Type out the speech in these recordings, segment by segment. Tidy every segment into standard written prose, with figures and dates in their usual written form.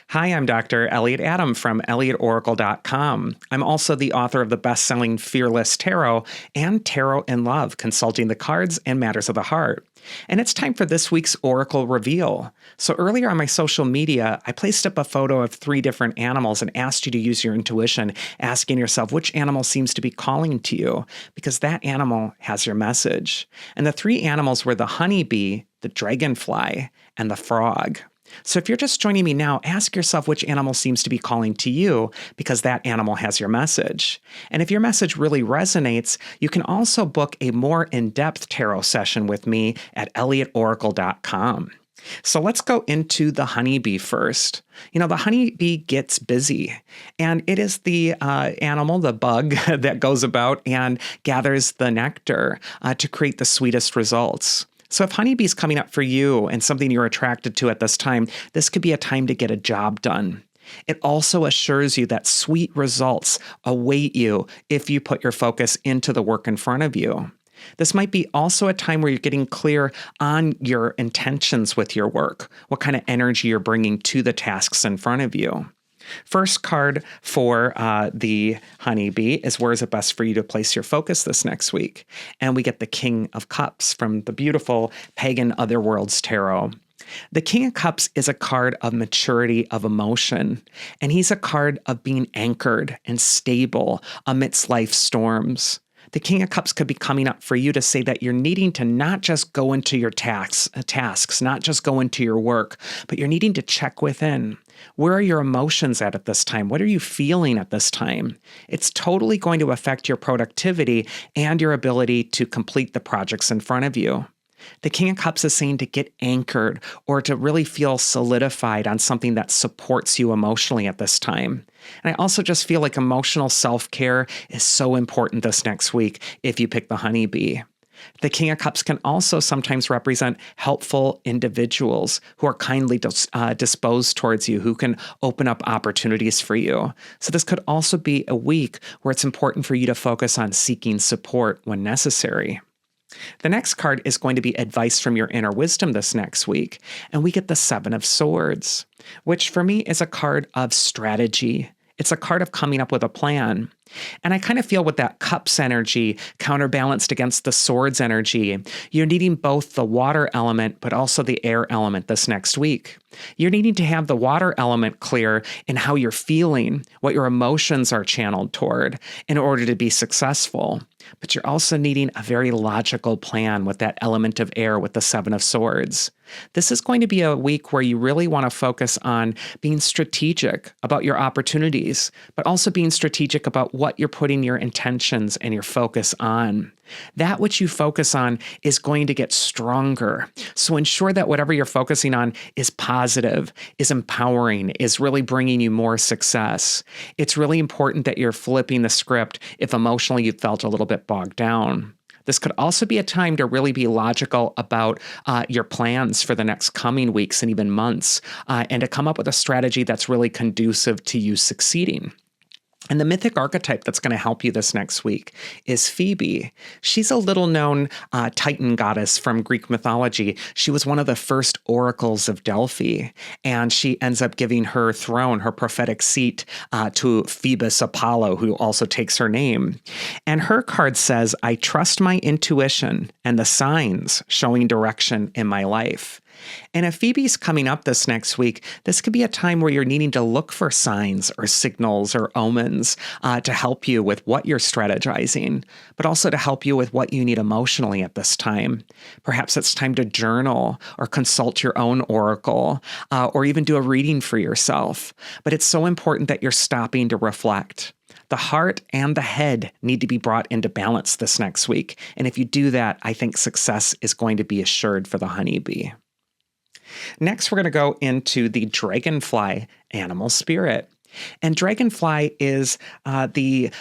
Hi, I'm Dr. Elliot Adam from ElliotOracle.com. I'm also the author of the best-selling Fearless Tarot and Tarot in Love, Consulting the Cards and Matters of the Heart. And it's time for this week's Oracle Reveal. So earlier on my social media, I placed up a photo of 3 different animals and asked you to use your intuition, asking yourself which animal seems to be calling to you, because that animal has your message. And the 3 animals were the honeybee, the dragonfly, and the frog. So if you're just joining me now, ask yourself which animal seems to be calling to you, because that animal has your message. And if your message really resonates, you can also book a more in-depth tarot session with me at ElliotOracle.com. So let's go into the honeybee first. The honeybee gets busy, and it is the animal, the bug, that goes about and gathers the nectar to create the sweetest results. So if honeybee's coming up for you and something you're attracted to at this time, this could be a time to get a job done. It also assures you that sweet results await you if you put your focus into the work in front of you. This might be also a time where you're getting clear on your intentions with your work, what kind of energy you're bringing to the tasks in front of you. First card for the honeybee is where is it best for you to place your focus this next week? And we get the King of Cups from the beautiful Pagan Otherworlds Tarot. The King of Cups is a card of maturity of emotion, and he's a card of being anchored and stable amidst life's storms. The King of Cups could be coming up for you to say that you're needing to not just go into your tasks, not just go into your work, but you're needing to check within. Where are your emotions at this time? What are you feeling at this time? It's totally going to affect your productivity and your ability to complete the projects in front of you. The King of Cups is saying to get anchored or to really feel solidified on something that supports you emotionally at this time. And I also just feel like emotional self-care is so important this next week if you pick the honeybee. The King of Cups can also sometimes represent helpful individuals who are kindly disposed towards you, who can open up opportunities for you. So this could also be a week where it's important for you to focus on seeking support when necessary. The next card is going to be advice from your inner wisdom this next week, and we get the 7 of Swords, which for me is a card of strategy. It's a card of coming up with a plan. And I kind of feel with that Cups energy counterbalanced against the Swords energy, you're needing both the water element but also the air element this next week. You're needing to have the water element clear in how you're feeling, what your emotions are channeled toward in order to be successful. But you're also needing a very logical plan with that element of air with the 7 of Swords. This is going to be a week where you really want to focus on being strategic about your opportunities, but also being strategic about what you're putting your intentions and your focus on. That which you focus on is going to get stronger. So ensure that whatever you're focusing on is positive, is empowering, is really bringing you more success. It's really important that you're flipping the script if emotionally you felt a little bit bogged down. This could also be a time to really be logical about your plans for the next coming weeks and even months, and to come up with a strategy that's really conducive to you succeeding. And the mythic archetype that's going to help you this next week is Phoebe. She's a little-known Titan goddess from Greek mythology. She was one of the first oracles of Delphi, and she ends up giving her throne, her prophetic seat, to Phoebus Apollo, who also takes her name. And her card says, "I trust my intuition and the signs showing direction in my life." And if Phoebe's coming up this next week, this could be a time where you're needing to look for signs or signals or omens to help you with what you're strategizing, but also to help you with what you need emotionally at this time. Perhaps it's time to journal or consult your own oracle or even do a reading for yourself. But it's so important that you're stopping to reflect. The heart and the head need to be brought into balance this next week. And if you do that, I think success is going to be assured for the honeybee. Next, we're going to go into the dragonfly animal spirit. And dragonfly is the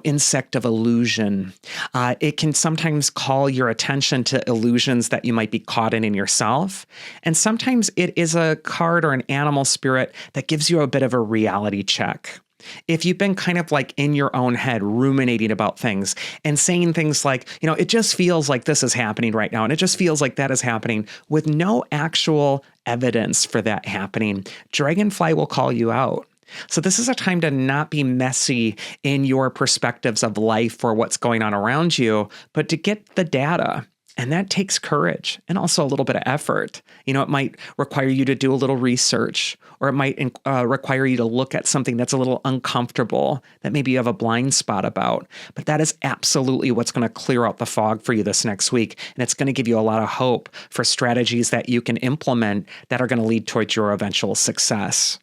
insect of illusion. It can sometimes call your attention to illusions that you might be caught in yourself. And sometimes it is a card or an animal spirit that gives you a bit of a reality check. If you've been kind of like in your own head ruminating about things and saying things like, it just feels like this is happening right now, and it just feels like that is happening with no actual evidence for that happening, Dragonfly will call you out. So this is a time to not be messy in your perspectives of life or what's going on around you, but to get the data. And that takes courage and also a little bit of effort. It might require you to do a little research, or it might require you to look at something that's a little uncomfortable that maybe you have a blind spot about. But that is absolutely what's going to clear out the fog for you this next week. And it's going to give you a lot of hope for strategies that you can implement that are going to lead towards your eventual success.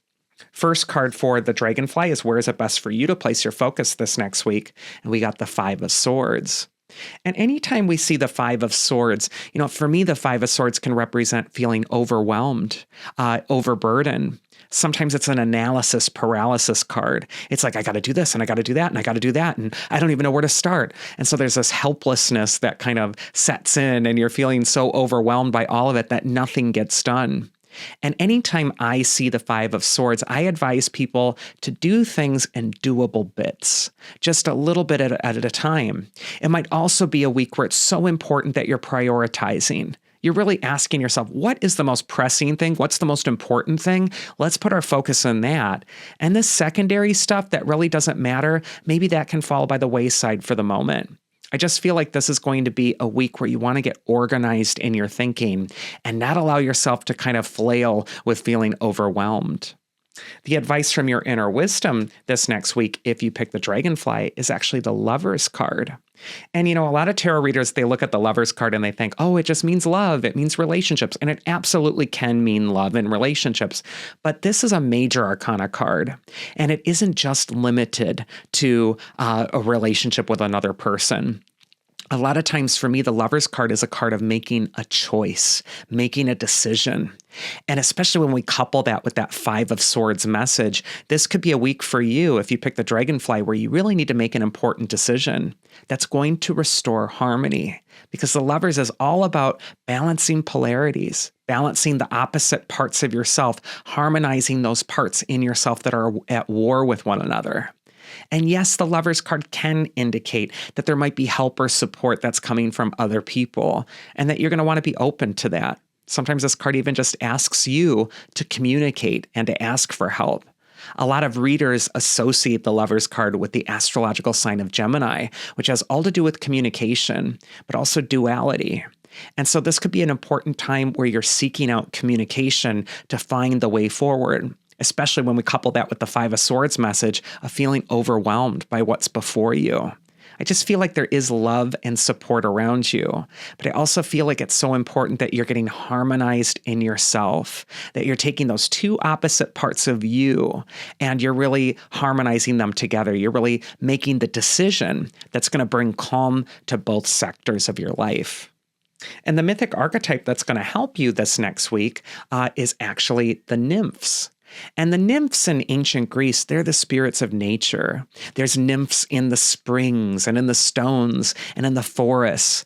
First card for the Dragonfly is where is it best for you to place your focus this next week? And we got the Five of Swords. And anytime we see the Five of Swords, for me, the Five of Swords can represent feeling overwhelmed, overburdened. Sometimes it's an analysis paralysis card. It's like, I got to do this and I got to do that and I got to do that. And I don't even know where to start. And so there's this helplessness that kind of sets in, and you're feeling so overwhelmed by all of it that nothing gets done. And anytime I see the Five of Swords, I advise people to do things in doable bits, just a little bit at a time. It might also be a week where it's so important that you're prioritizing. You're really asking yourself, what is the most pressing thing? What's the most important thing? Let's put our focus on that. And this secondary stuff that really doesn't matter, maybe that can fall by the wayside for the moment. I just feel like this is going to be a week where you want to get organized in your thinking and not allow yourself to kind of flail with feeling overwhelmed. The advice from your inner wisdom this next week, if you pick the Dragonfly, is actually the Lover's card. And, a lot of tarot readers, they look at the Lover's card and they think, oh, it just means love. It means relationships. And it absolutely can mean love and relationships. But this is a major arcana card. And it isn't just limited to a relationship with another person. A lot of times for me, the Lover's card is a card of making a choice, making a decision. And especially when we couple that with that Five of Swords message, this could be a week for you, if you pick the Dragonfly, where you really need to make an important decision that's going to restore harmony. Because the Lovers is all about balancing polarities, balancing the opposite parts of yourself, harmonizing those parts in yourself that are at war with one another. And yes, the Lover's card can indicate that there might be help or support that's coming from other people, and that you're going to want to be open to that. Sometimes this card even just asks you to communicate and to ask for help. A lot of readers associate the Lover's card with the astrological sign of Gemini, which has all to do with communication, but also duality. And so this could be an important time where you're seeking out communication to find the way forward, especially when we couple that with the Five of Swords message of feeling overwhelmed by what's before you. I just feel like there is love and support around you, but I also feel like it's so important that you're getting harmonized in yourself, that you're taking those two opposite parts of you and you're really harmonizing them together. You're really making the decision that's going to bring calm to both sectors of your life. And the mythic archetype that's going to help you this next week is actually the nymphs. And the nymphs in ancient Greece, they're the spirits of nature. There's nymphs in the springs and in the stones and in the forests.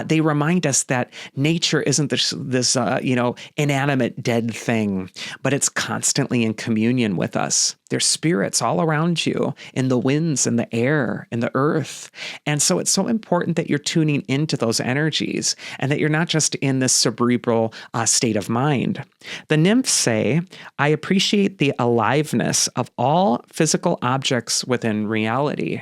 They remind us that nature isn't this inanimate dead thing, but it's constantly in communion with us. There's spirits all around you in the winds and the air and the earth. And so it's so important that you're tuning into those energies and that you're not just in this cerebral state of mind. The nymphs say, I appreciate the aliveness of all physical objects within reality.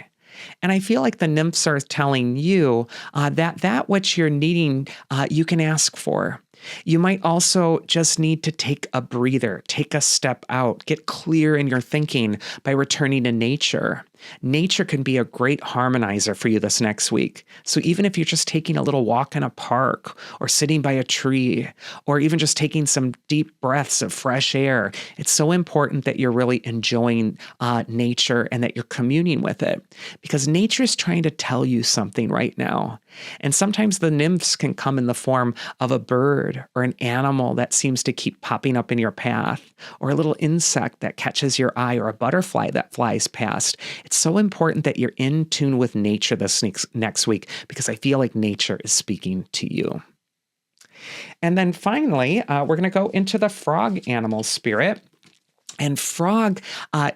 And I feel like the nymphs are telling you that which you're needing, you can ask for. You might also just need to take a breather, take a step out, get clear in your thinking by returning to nature. Nature can be a great harmonizer for you this next week. So even if you're just taking a little walk in a park or sitting by a tree or even just taking some deep breaths of fresh air, it's so important that you're really enjoying nature and that you're communing with it, because nature is trying to tell you something right now. And sometimes the nymphs can come in the form of a bird or an animal that seems to keep popping up in your path, or a little insect that catches your eye, or a butterfly that flies past. It's so important that you're in tune with nature this next week, because I feel like nature is speaking to you. And then finally, we're going to go into the frog animal spirit. And frog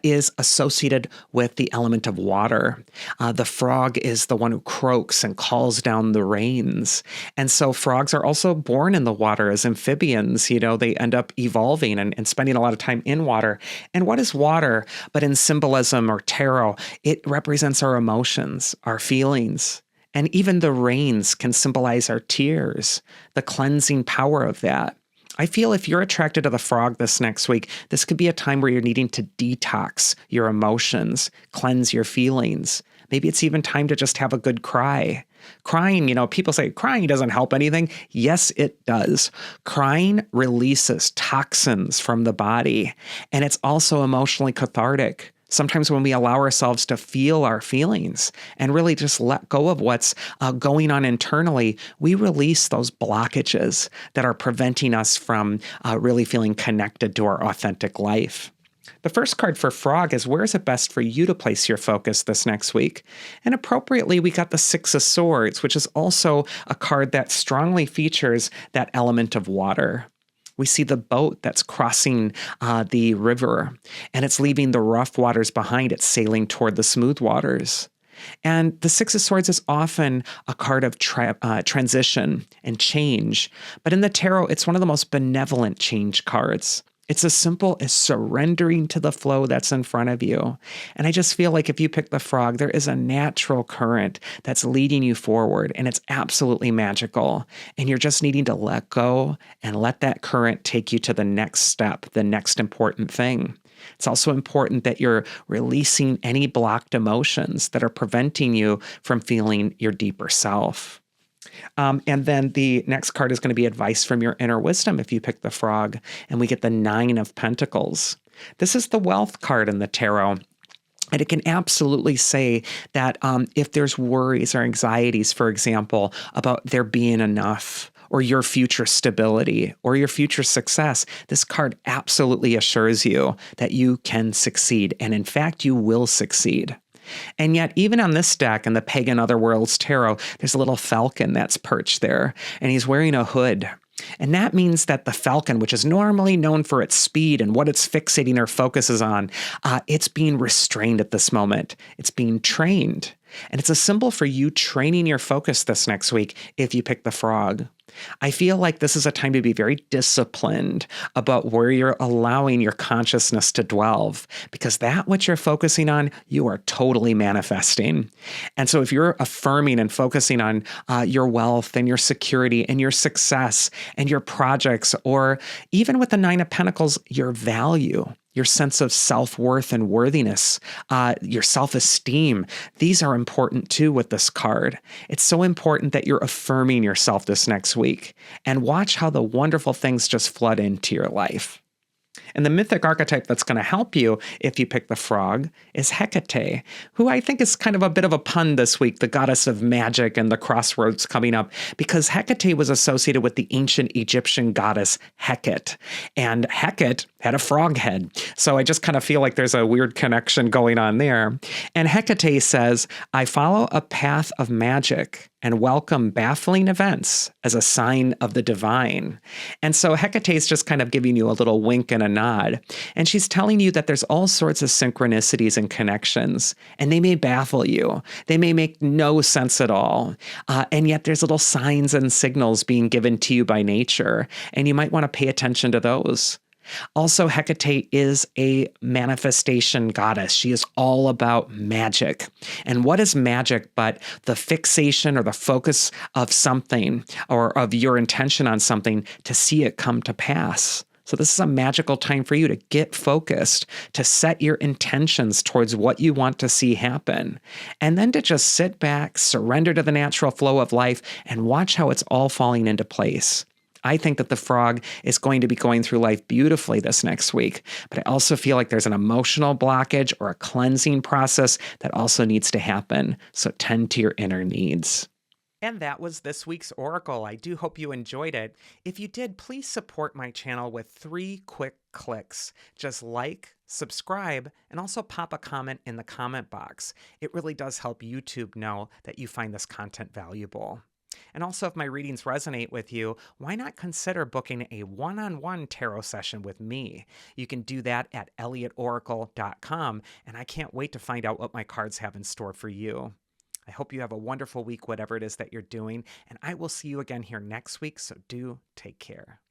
is associated with the element of water. The frog is the one who croaks and calls down the rains. And so frogs are also born in the water as amphibians. They end up evolving and spending a lot of time in water. And what is water? But in symbolism or tarot, it represents our emotions, our feelings. And even the rains can symbolize our tears, the cleansing power of that. I feel if you're attracted to the frog this next week, this could be a time where you're needing to detox your emotions, cleanse your feelings. Maybe it's even time to just have a good cry. Crying, people say crying doesn't help anything. Yes, it does. Crying releases toxins from the body, and it's also emotionally cathartic. Sometimes when we allow ourselves to feel our feelings and really just let go of what's going on internally, we release those blockages that are preventing us from really feeling connected to our authentic life. The first card for frog is, where is it best for you to place your focus this next week? And appropriately, we got the Six of Swords, which is also a card that strongly features that element of water. We see the boat that's crossing the river, and it's leaving the rough waters behind. It's sailing toward the smooth waters. And the Six of Swords is often a card of transition and change. But in the tarot, it's one of the most benevolent change cards. It's as simple as surrendering to the flow that's in front of you. And I just feel like if you pick the frog, there is a natural current that's leading you forward, and it's absolutely magical. And you're just needing to let go and let that current take you to the next step, the next important thing. It's also important that you're releasing any blocked emotions that are preventing you from feeling your deeper self. And then the next card is going to be advice from your inner wisdom if you pick the frog, and we get the Nine of Pentacles. This is the wealth card in the tarot. And it can absolutely say that if there's worries or anxieties, for example, about there being enough, or your future stability, or your future success, this card absolutely assures you that you can succeed. And in fact, you will succeed. And yet, even on this deck in the Pagan Otherworlds Tarot, there's a little falcon that's perched there, and he's wearing a hood. And that means that the falcon, which is normally known for its speed and what it's fixating or focuses on, it's being restrained at this moment. It's being trained. And it's a symbol for you training your focus this next week if you pick the frog. I feel like this is a time to be very disciplined about where you're allowing your consciousness to dwell, because that which you're focusing on, you are totally manifesting. And so if you're affirming and focusing on your wealth and your security and your success and your projects, or even with the Nine of Pentacles, your value, your sense of self-worth and worthiness, your self-esteem. These are important too with this card. It's so important that you're affirming yourself this next week, and watch how the wonderful things just flood into your life. And the mythic archetype that's going to help you if you pick the frog is Hecate, who I think is kind of a bit of a pun this week, the goddess of magic and the crossroads coming up, because Hecate was associated with the ancient Egyptian goddess Hecate. And Hecate had a frog head. So I just kind of feel like there's a weird connection going on there. And Hecate says, I follow a path of magic and welcome baffling events as a sign of the divine. And so Hecate is just kind of giving you a little wink and a nod. And she's telling you that there's all sorts of synchronicities and connections, and they may baffle you. They may make no sense at all. And yet there's little signs and signals being given to you by nature, and you might want to pay attention to those. Also, Hecate is a manifestation goddess. She is all about magic. And what is magic but the fixation or the focus of something, or of your intention on something, to see it come to pass? So this is a magical time for you to get focused, to set your intentions towards what you want to see happen, and then to just sit back, surrender to the natural flow of life, and watch how it's all falling into place. I think that the frog is going to be going through life beautifully this next week, but I also feel like there's an emotional blockage or a cleansing process that also needs to happen. So tend to your inner needs. And that was this week's Oracle. I do hope you enjoyed it. If you did, please support my channel with 3 quick clicks. Just like, subscribe, and also pop a comment in the comment box. It really does help YouTube know that you find this content valuable. And also, if my readings resonate with you, why not consider booking a one-on-one tarot session with me? You can do that at elliotoracle.com, and I can't wait to find out what my cards have in store for you. I hope you have a wonderful week, whatever it is that you're doing, and I will see you again here next week, so do take care.